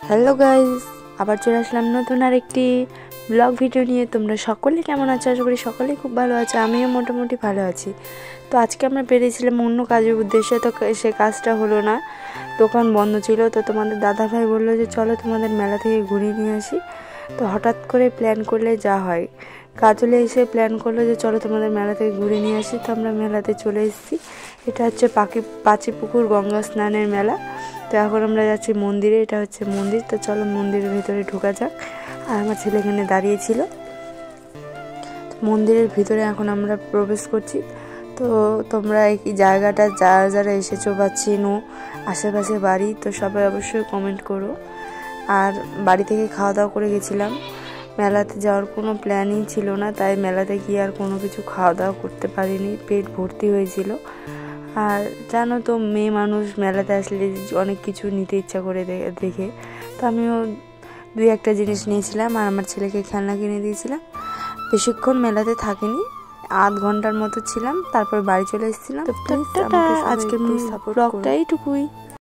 Hello guys, আবার চলে আসলাম নতুন আরেকটি ব্লগ ভিডিও নিয়ে। তোমরা সকলে কেমন আছো? আশা করি সকলেই খুব ভালো আছে, আমিও মোটামুটি ভালো আছি। তো আজকে আমরা বেরিয়েছিলাম অন্য কাজের উদ্দেশ্যে, তো সে কাজটা হলো না, দোকান বন্ধ ছিল। তো তোমাদের দাদাভাই বললো যে চলো তোমাদের মেলা থেকে ঘুরিয়ে নিয়ে আসি। তো হঠাৎ করে প্ল্যান করলে যা হয়, কাজলে এসে প্ল্যান করলো যে চলো তোমাদের মেলা থেকে ঘুরে নিয়ে আসি। তো আমরা মেলাতে চলে এসেছি। এটা হচ্ছে পাচিপুকুর গঙ্গা স্নানের মেলা। তো এখন আমরা যাচ্ছি মন্দিরে, এটা হচ্ছে মন্দির। তো চলো মন্দিরের ভিতরে ঢোকা যাক। আর আমার ছেলে এখানে দাঁড়িয়েছিল। মন্দিরের ভিতরে এখন আমরা প্রবেশ করছি। তো তোমরা এই জায়গাটা যারা যারা এসেছো বা চেনো, আশেপাশে বাড়ি, তো সবাই অবশ্যই কমেন্ট করো। আর বাড়ি থেকে খাওয়া দাওয়া করে গেছিলাম, মেলাতে যাওয়ার কোনো প্ল্যানই ছিল না, তাই মেলাতে গিয়ে আর কোনো কিছু খাওয়া দাওয়া করতে পারিনি, পেট ভর্তি হয়েছিল। আর জানো তো, মেয়ে মানুষ মেলাতে আসলে অনেক কিছু নিতে ইচ্ছা করে দেখে। তো আমিও দুই একটা জিনিস নিয়েছিলাম আর আমার ছেলেকে খেলনা কিনে দিয়েছিলাম। বেশিক্ষণ মেলাতে থাকিনি, আধ ঘন্টার মতো ছিলাম, তারপর বাড়ি চলে এসেছিলাম। তো প্লিজ আজকের ব্লগটা এইটুকুই।